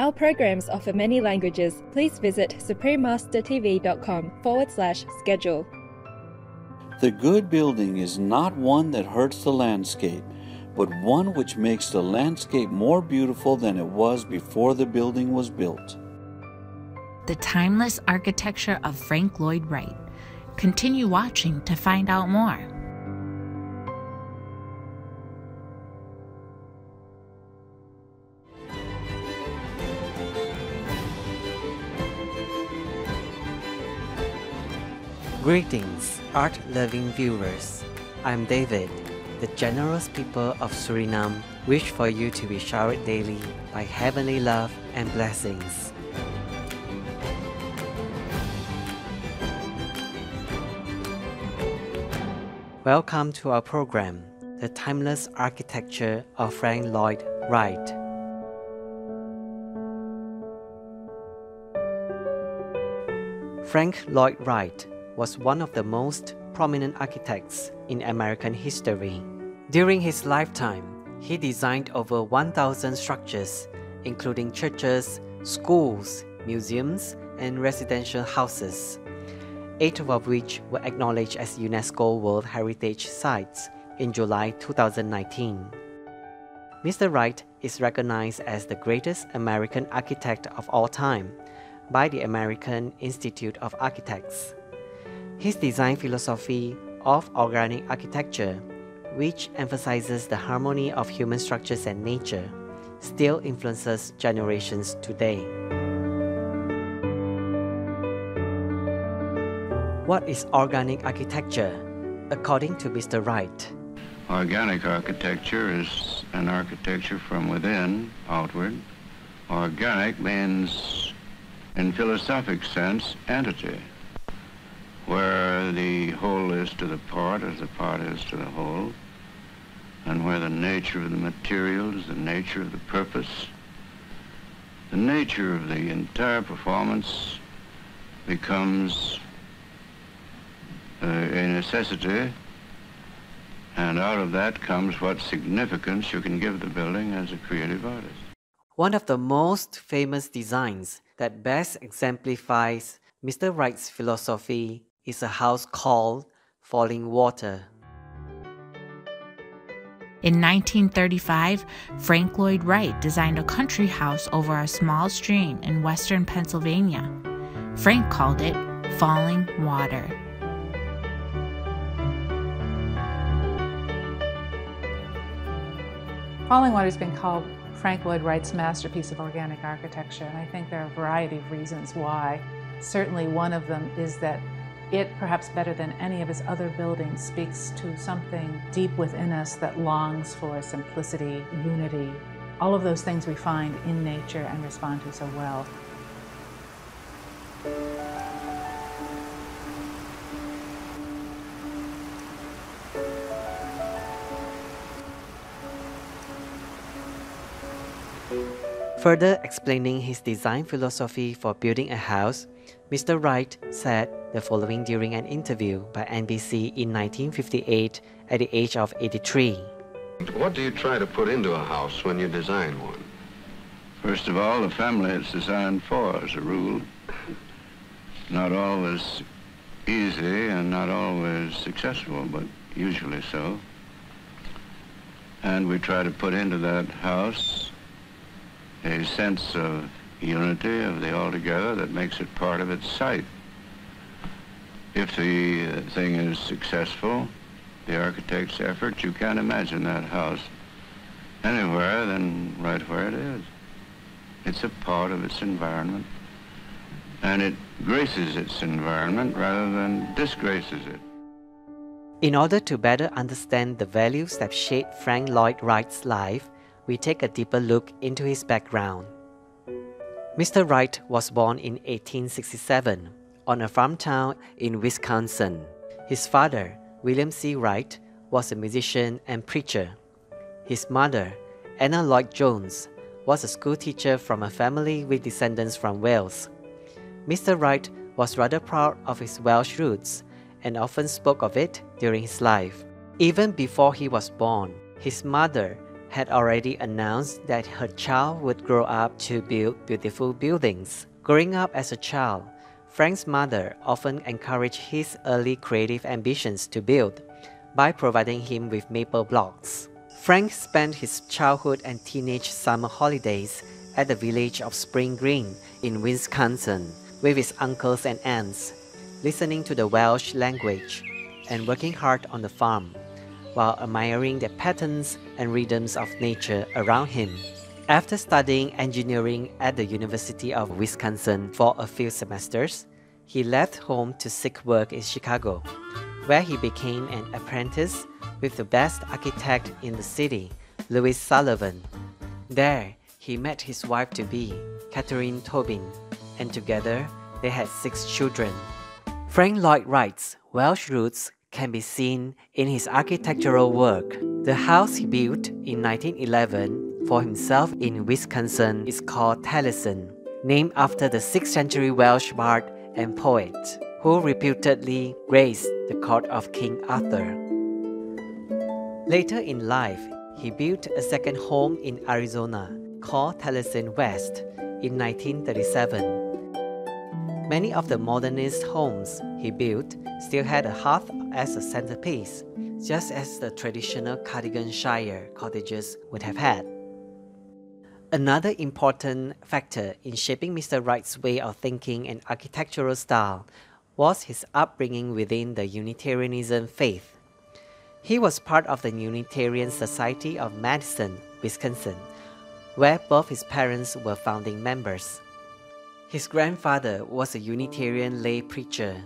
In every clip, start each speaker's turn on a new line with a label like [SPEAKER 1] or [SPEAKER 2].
[SPEAKER 1] Our programs offer many languages. Please visit suprememastertv.com/schedule.
[SPEAKER 2] The good building is not one that hurts the landscape, but one which makes the landscape more beautiful than it was before the building was built.
[SPEAKER 3] The timeless architecture of Frank Lloyd Wright. Continue watching to find out more.
[SPEAKER 4] Greetings, art-loving viewers. I'm David. The generous people of Suriname wish for you to be showered daily by heavenly love and blessings. Welcome to our program, The Timeless Architecture of Frank Lloyd Wright. Frank Lloyd Wright was one of the most prominent architects in American history. During his lifetime, he designed over 1,000 structures, including churches, schools, museums, and residential houses, 8 of which were acknowledged as UNESCO World Heritage Sites in July 2019. Mr. Wright is recognized as the greatest American architect of all time by the American Institute of Architects. His design philosophy of organic architecture, which emphasizes the harmony of human structures and nature, still influences generations today. What is organic architecture, according to Mr. Wright?
[SPEAKER 5] Organic architecture is an architecture from within, outward. Organic means, in philosophic sense, entity, where the whole is to the part as the part is to the whole, and where the nature of the materials, the nature of the purpose, the nature of the entire performance becomes a necessity, and out of that comes what significance you can give the building as a creative artist.
[SPEAKER 4] One of the most famous designs that best exemplifies Mr. Wright's philosophy is a house called Falling Water.
[SPEAKER 3] In 1935, Frank Lloyd Wright designed a country house over a small stream in western Pennsylvania. Frank called it Falling Water.
[SPEAKER 6] Falling Water has been called Frank Lloyd Wright's masterpiece of organic architecture, and I think there are a variety of reasons why. Certainly one of them is that it, perhaps better than any of his other buildings, speaks to something deep within us that longs for simplicity, unity, all of those things we find in nature and respond to so well.
[SPEAKER 4] Further explaining his design philosophy for building a house, Mr. Wright said the following during an interview by NBC in 1958 at the age of 83.
[SPEAKER 7] What do you try to put into a house when you design one?
[SPEAKER 5] First of all, the family it's designed for, as a rule. Not always easy and not always successful, but usually so. And we try to put into that house a sense of unity of the altogether that makes it part of its site. If the thing is successful, the architect's effort, you can't imagine that house anywhere than right where it is. It's a part of its environment, and it graces its environment rather than disgraces it.
[SPEAKER 4] In order to better understand the values that shaped Frank Lloyd Wright's life, we take a deeper look into his background. Mr. Wright was born in 1867 on a farm town in Wisconsin. His father, William C. Wright, was a musician and preacher. His mother, Anna Lloyd Jones, was a schoolteacher from a family with descendants from Wales. Mr. Wright was rather proud of his Welsh roots and often spoke of it during his life. Even before he was born, his mother had already announced that her child would grow up to build beautiful buildings. Growing up as a child, Frank's mother often encouraged his early creative ambitions to build by providing him with maple blocks. Frank spent his childhood and teenage summer holidays at the village of Spring Green in Wisconsin with his uncles and aunts, listening to the Welsh language and working hard on the farm, while admiring the patterns and rhythms of nature around him. After studying engineering at the University of Wisconsin for a few semesters, he left home to seek work in Chicago, where he became an apprentice with the best architect in the city, Louis Sullivan. There, he met his wife-to-be, Catherine Tobin, and together they had 6 children. Frank Lloyd Wright's Welsh roots can be seen in his architectural work. The house he built in 1911 for himself in Wisconsin is called Taliesin, named after the 6th century Welsh bard and poet, who reputedly graced the court of King Arthur. Later in life, he built a second home in Arizona called Taliesin West in 1937. Many of the modernist homes he built still had a hearth as a centerpiece, just as the traditional Cardiganshire cottages would have had. Another important factor in shaping Mr. Wright's way of thinking and architectural style was his upbringing within the Unitarianism faith. He was part of the Unitarian Society of Madison, Wisconsin, where both his parents were founding members. His grandfather was a Unitarian lay preacher,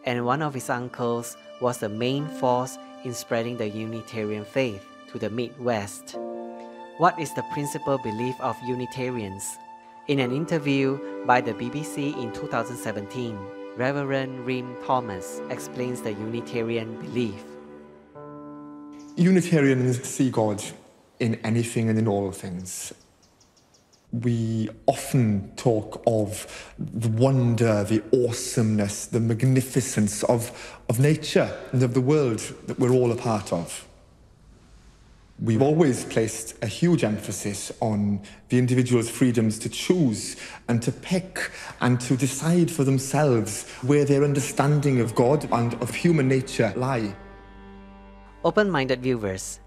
[SPEAKER 4] and one of his uncles was the main force in spreading the Unitarian faith to the Midwest. What is the principal belief of Unitarians? In an interview by the BBC in 2017, Reverend Rim Thomas explains the Unitarian belief.
[SPEAKER 8] Unitarians see God in anything and in all things. We often talk of the wonder, the awesomeness, the magnificence of nature and of the world that we're all a part of. We've always placed a huge emphasis on the individual's freedoms to choose and to pick and to decide for themselves where their understanding of God and of human nature lie.
[SPEAKER 4] Open-minded viewers,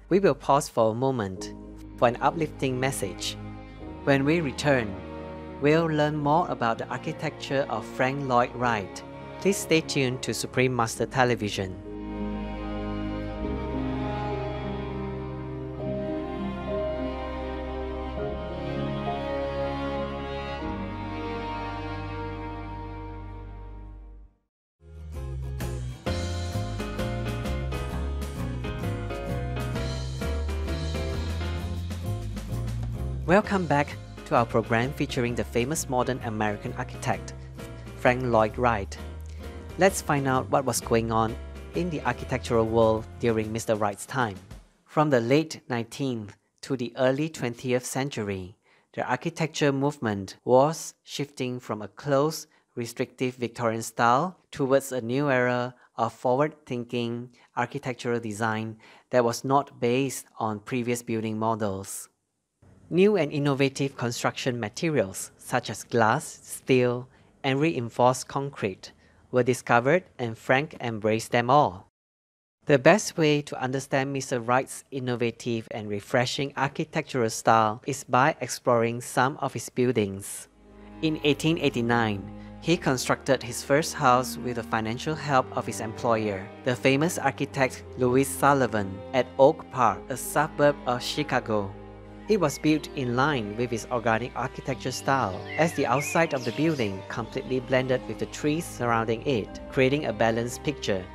[SPEAKER 4] we will pause for a moment for an uplifting message. When we return, we'll learn more about the architecture of Frank Lloyd Wright. Please stay tuned to Supreme Master Television. Welcome back to our program featuring the famous modern American architect, Frank Lloyd Wright. Let's find out what was going on in the architectural world during Mr. Wright's time. From the late 19th to the early 20th century, the architecture movement was shifting from a close, restrictive Victorian style towards a new era of forward-thinking architectural design that was not based on previous building models. New and innovative construction materials such as glass, steel, and reinforced concrete were discovered, and Frank embraced them all. The best way to understand Mr. Wright's innovative and refreshing architectural style is by exploring some of his buildings. In 1889, he constructed his first house with the financial help of his employer, the famous architect Louis Sullivan, at Oak Park, a suburb of Chicago. It was built in line with his organic architecture style, as the outside of the building completely blended with the trees surrounding it, creating a balanced picture.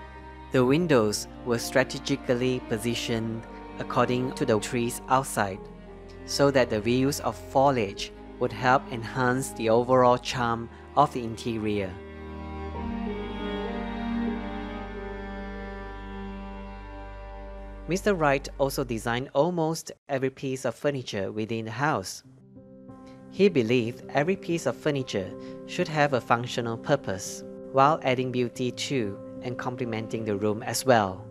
[SPEAKER 4] The windows were strategically positioned according to the trees outside, so that the views of foliage would help enhance the overall charm of the interior. Mr. Wright also designed almost every piece of furniture within the house. He believed every piece of furniture should have a functional purpose, while adding beauty to and complementing the room as well.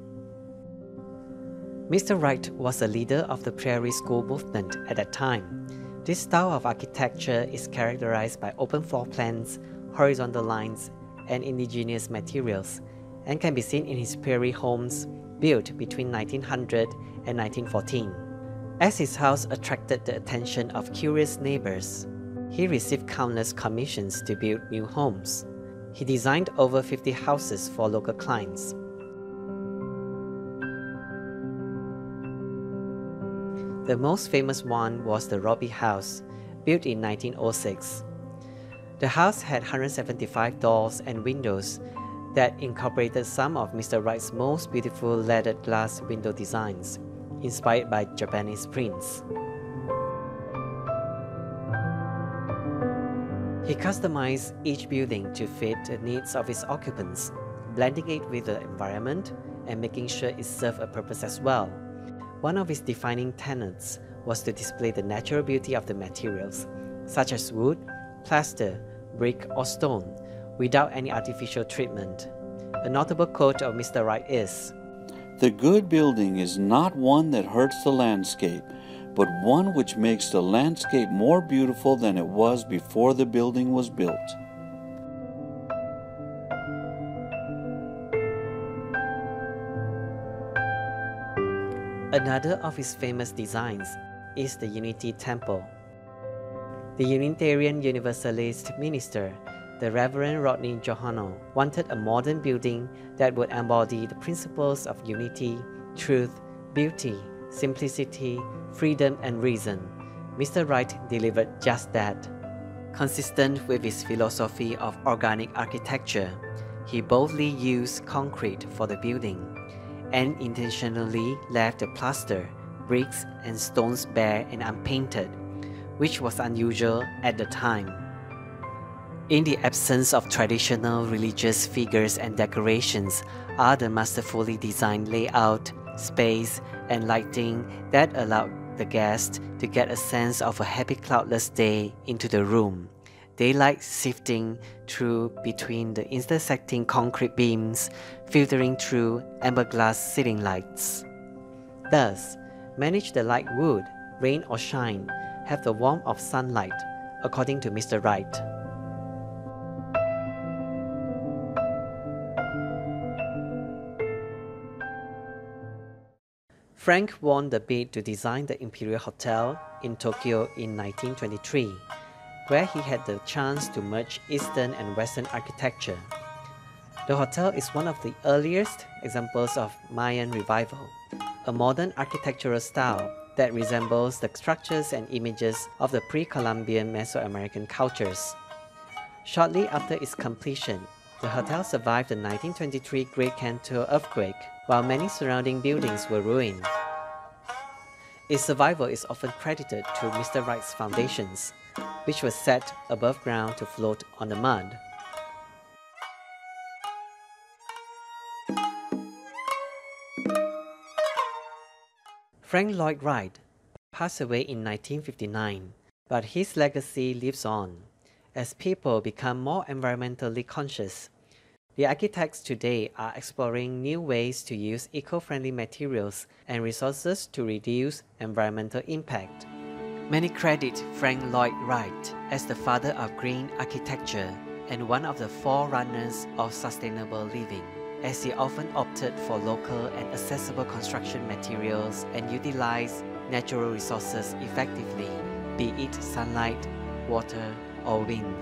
[SPEAKER 4] Mr. Wright was a leader of the Prairie School movement at that time. This style of architecture is characterized by open floor plans, horizontal lines, and indigenous materials, and can be seen in his prairie homes built between 1900 and 1914. As his house attracted the attention of curious neighbors, he received countless commissions to build new homes. He designed over 50 houses for local clients. The most famous one was the Robbie House, built in 1906. The house had 175 doors and windows that incorporated some of Mr. Wright's most beautiful leaded glass window designs, inspired by Japanese prints. He customized each building to fit the needs of its occupants, blending it with the environment and making sure it served a purpose as well. One of his defining tenets was to display the natural beauty of the materials, such as wood, plaster, brick, or stone, without any artificial treatment. A notable quote of Mr. Wright is,
[SPEAKER 2] "The good building is not one that hurts the landscape, but one which makes the landscape more beautiful than it was before the building was built."
[SPEAKER 4] Another of his famous designs is the Unity Temple. The Unitarian Universalist minister, the Reverend Rodney Johanno, wanted a modern building that would embody the principles of unity, truth, beauty, simplicity, freedom, and reason. Mr. Wright delivered just that. Consistent with his philosophy of organic architecture, he boldly used concrete for the building and intentionally left the plaster, bricks, and stones bare and unpainted, which was unusual at the time. In the absence of traditional religious figures and decorations are the masterfully designed layout, space, and lighting that allowed the guest to get a sense of a happy cloudless day into the room. Daylight sifting through between the intersecting concrete beams, filtering through amber glass ceiling lights. Thus, manage the light would, rain or shine, have the warmth of sunlight, according to Mr. Wright. Frank won the bid to design the Imperial Hotel in Tokyo in 1923, where he had the chance to merge Eastern and Western architecture. The hotel is one of the earliest examples of Mayan revival, a modern architectural style that resembles the structures and images of the pre-Columbian Mesoamerican cultures. Shortly after its completion, the hotel survived the 1923 Great Kanto earthquake, while many surrounding buildings were ruined. Its survival is often credited to Mr. Wright's foundations, which were set above ground to float on the mud. Frank Lloyd Wright passed away in 1959, but his legacy lives on as people become more environmentally conscious. The architects today are exploring new ways to use eco-friendly materials and resources to reduce environmental impact. Many credit Frank Lloyd Wright as the father of green architecture and one of the forerunners of sustainable living, as he often opted for local and accessible construction materials and utilized natural resources effectively, be it sunlight, water, or wind.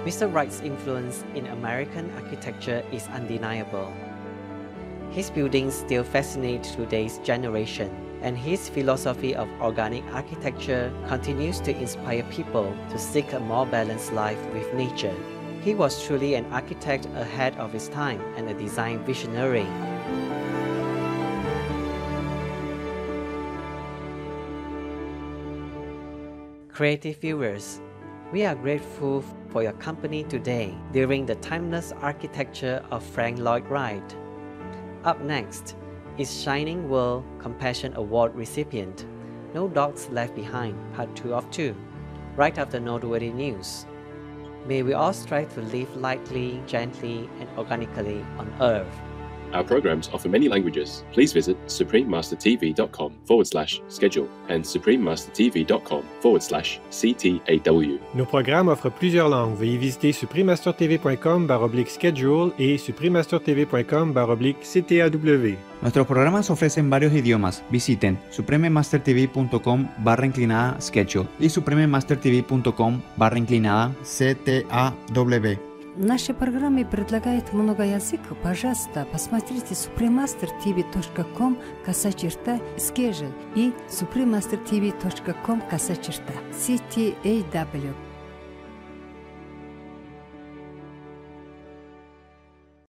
[SPEAKER 4] Mr. Wright's influence in American architecture is undeniable. His buildings still fascinate today's generation, and his philosophy of organic architecture continues to inspire people to seek a more balanced life with nature. He was truly an architect ahead of his time and a design visionary. Creative viewers, we are grateful for your company today during the timeless architecture of Frank Lloyd Wright. Up next is Shining World Compassion Award recipient, No Dogs Left Behind, Part 2 of 2, right after Noteworthy News. May we all strive to live lightly, gently, and organically on Earth.
[SPEAKER 9] Our programs offer many languages. Please visit suprememastertv.com/schedule and suprememastertv.com/CTAW.
[SPEAKER 10] Nos programmes offrent plusieurs langues. Veuillez visiter suprememastertv.com/schedule et suprememastertv.com/CTAW.
[SPEAKER 11] Nuestros programas ofrecen varios idiomas. Visiten suprememastertv.com/schedule и suprememastertv.com/CTAW.
[SPEAKER 12] Наши программы предлагают много языков. Пожалуйста, посмотрите suprememastertv.com/schedule и suprememastertv.com/CTAW.